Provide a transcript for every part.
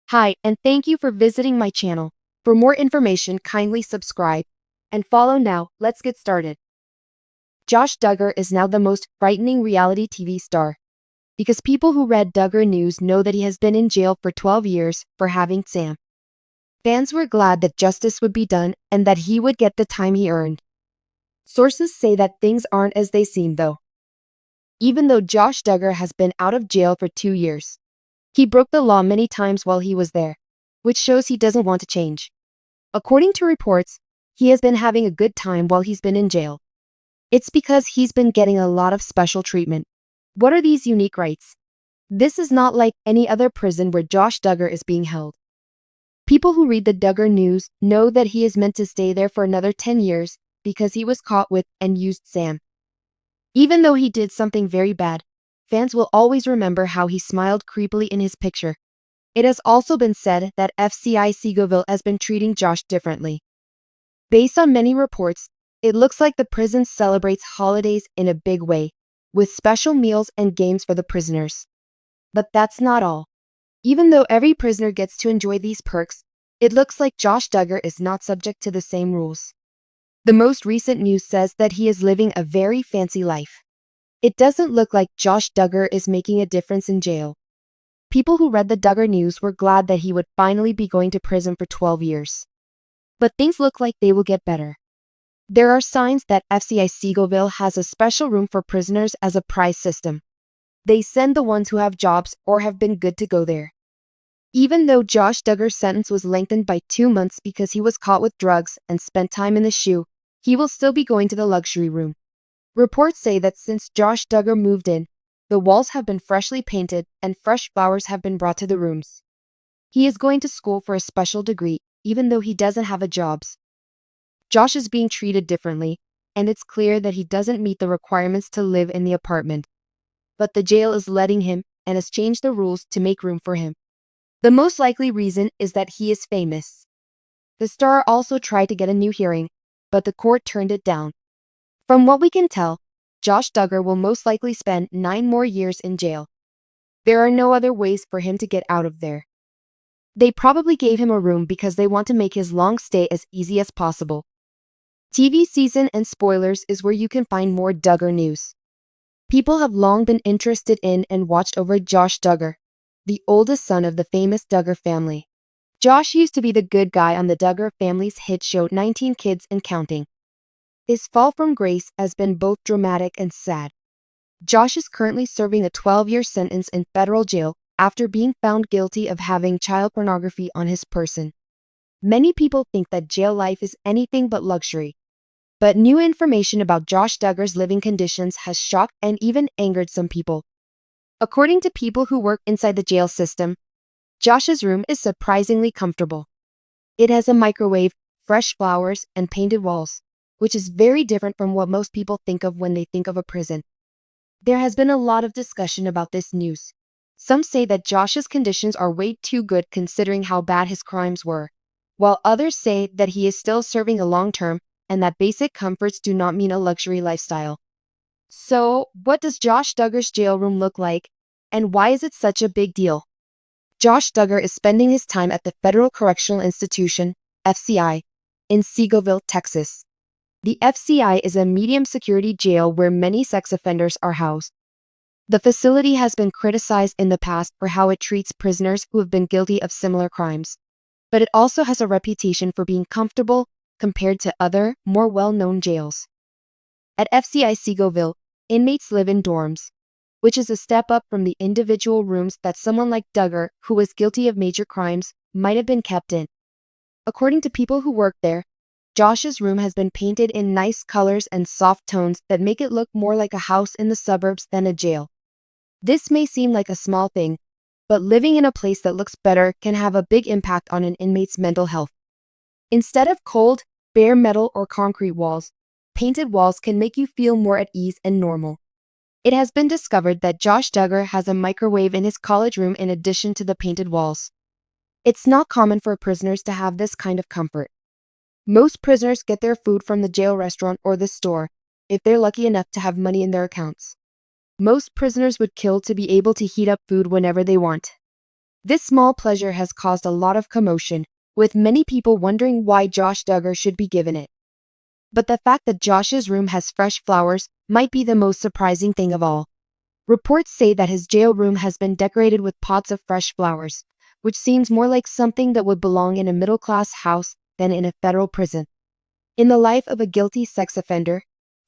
Hi, and thank you for visiting my channel. For more information, kindly subscribe and follow now. Let's get started. Josh Duggar is now the most frightening reality TV star. Because people who read Duggar news know that he has been in jail for 12 years for having Sam. Fans were glad that justice would be done and that he would get the time he earned. Sources say that things aren't as they seem though. Even though Josh Duggar has been out of jail for 2 years, he broke the law many times while he was there, which shows he doesn't want to change. According to reports, he has been having a good time while he's been in jail. It's because he's been getting a lot of special treatment. What are these unique rights? This is not like any other prison where Josh Duggar is being held. People who read the Duggar news know that he is meant to stay there for another 10 years because he was caught with and used Sam. Even though he did something very bad, fans will always remember how he smiled creepily in his picture. It has also been said that FCI Seewald has been treating Josh differently. Based on many reports, it looks like the prison celebrates holidays in a big way, with special meals and games for the prisoners. But that's not all. Even though every prisoner gets to enjoy these perks, it looks like Josh Duggar is not subject to the same rules. The most recent news says that he is living a very fancy life. It doesn't look like Josh Duggar is making a difference in jail. People who read the Duggar news were glad that he would finally be going to prison for 12 years. But things look like they will get better. There are signs that FCI Seewald has a special room for prisoners as a prize system. They send the ones who have jobs or have been good to go there. Even though Josh Duggar's sentence was lengthened by 2 months because he was caught with drugs and spent time in the SHU, he will still be going to the luxury room. Reports say that since Josh Duggar moved in, the walls have been freshly painted and fresh flowers have been brought to the rooms. He is going to school for a special degree, even though he doesn't have a job. Josh is being treated differently, and it's clear that he doesn't meet the requirements to live in the apartment. But the jail is letting him and has changed the rules to make room for him. The most likely reason is that he is famous. The star also tried to get a new hearing, but the court turned it down. From what we can tell, Josh Duggar will most likely spend 9 more years in jail. There are no other ways for him to get out of there. They probably gave him a room because they want to make his long stay as easy as possible. TV season and spoilers is where you can find more Duggar news. People have long been interested in and watched over Josh Duggar, the oldest son of the famous Duggar family. Josh used to be the good guy on the Duggar family's hit show 19 Kids and Counting. His fall from grace has been both dramatic and sad. Josh is currently serving a 12-year sentence in federal jail after being found guilty of having child pornography on his person. Many people think that jail life is anything but luxury. But new information about Josh Duggar's living conditions has shocked and even angered some people. According to people who work inside the jail system, Josh's room is surprisingly comfortable. It has a microwave, fresh flowers, and painted walls, which is very different from what most people think of when they think of a prison. There has been a lot of discussion about this news. Some say that Josh's conditions are way too good considering how bad his crimes were, while others say that he is still serving a long term and that basic comforts do not mean a luxury lifestyle. So, what does Josh Duggar's jail room look like, and why is it such a big deal? Josh Duggar is spending his time at the Federal Correctional Institution, FCI, in Seewald, Texas. The FCI is a medium-security jail where many sex offenders are housed. The facility has been criticized in the past for how it treats prisoners who have been guilty of similar crimes, but it also has a reputation for being comfortable compared to other, more well-known jails. At FCI Seewald, inmates live in dorms, which is a step up from the individual rooms that someone like Duggar, who was guilty of major crimes, might have been kept in. According to people who work there, Josh's room has been painted in nice colors and soft tones that make it look more like a house in the suburbs than a jail. This may seem like a small thing, but living in a place that looks better can have a big impact on an inmate's mental health. Instead of cold, bare metal or concrete walls, painted walls can make you feel more at ease and normal. It has been discovered that Josh Duggar has a microwave in his college room in addition to the painted walls. It's not common for prisoners to have this kind of comfort. Most prisoners get their food from the jail restaurant or the store, if they're lucky enough to have money in their accounts. Most prisoners would kill to be able to heat up food whenever they want. This small pleasure has caused a lot of commotion, with many people wondering why Josh Duggar should be given it. But the fact that Josh's room has fresh flowers might be the most surprising thing of all. Reports say that his jail room has been decorated with pots of fresh flowers, which seems more like something that would belong in a middle-class house than in a federal prison. In the life of a guilty sex offender,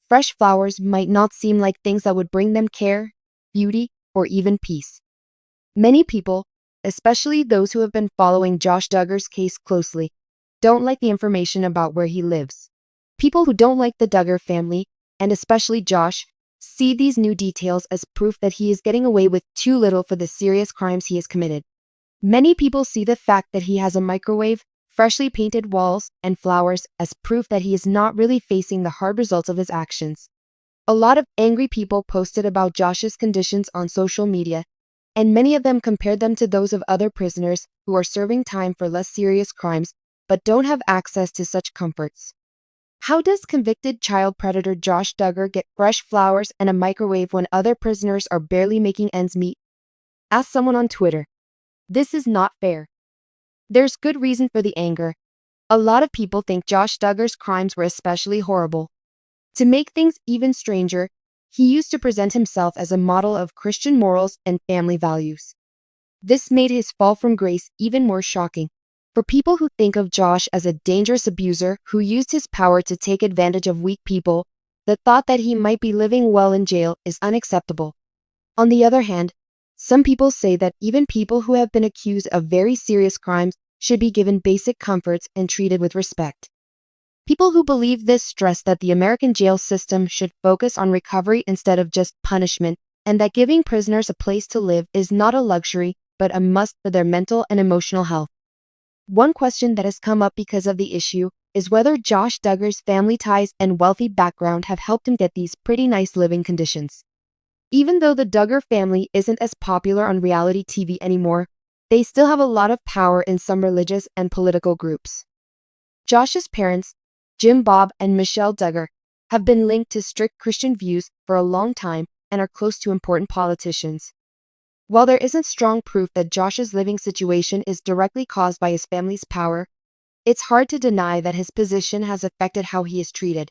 fresh flowers might not seem like things that would bring them care, beauty, or even peace. Many people, especially those who have been following Josh Duggar's case closely, don't like the information about where he lives. People who don't like the Duggar family, and especially Josh, see these new details as proof that he is getting away with too little for the serious crimes he has committed. Many people see the fact that he has a microwave, freshly painted walls, and flowers as proof that he is not really facing the hard results of his actions. A lot of angry people posted about Josh's conditions on social media, and many of them compared them to those of other prisoners who are serving time for less serious crimes but don't have access to such comforts. How does convicted child predator Josh Duggar get fresh flowers and a microwave when other prisoners are barely making ends meet? Asked someone on Twitter. This is not fair. There's good reason for the anger. A lot of people think Josh Duggar's crimes were especially horrible. To make things even stranger, he used to present himself as a model of Christian morals and family values. This made his fall from grace even more shocking. For people who think of Josh as a dangerous abuser who used his power to take advantage of weak people, the thought that he might be living well in jail is unacceptable. On the other hand, some people say that even people who have been accused of very serious crimes should be given basic comforts and treated with respect. People who believe this stress that the American jail system should focus on recovery instead of just punishment, and that giving prisoners a place to live is not a luxury but a must for their mental and emotional health. One question that has come up because of the issue is whether Josh Duggar's family ties and wealthy background have helped him get these pretty nice living conditions. Even though the Duggar family isn't as popular on reality TV anymore, they still have a lot of power in some religious and political groups. Josh's parents, Jim Bob and Michelle Duggar, have been linked to strict Christian views for a long time and are close to important politicians. While there isn't strong proof that Josh's living situation is directly caused by his family's power, it's hard to deny that his position has affected how he is treated.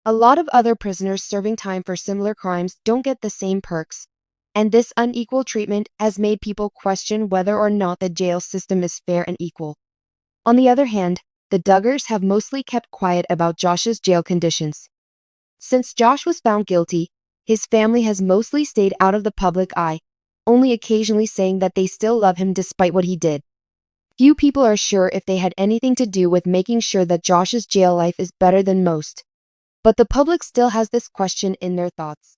A lot of other prisoners serving time for similar crimes don't get the same perks, and this unequal treatment has made people question whether or not the jail system is fair and equal. On the other hand, the Duggars have mostly kept quiet about Josh's jail conditions. Since Josh was found guilty, his family has mostly stayed out of the public eye, only occasionally saying that they still love him despite what he did. Few people are sure if they had anything to do with making sure that Josh's jail life is better than most. But the public still has this question in their thoughts.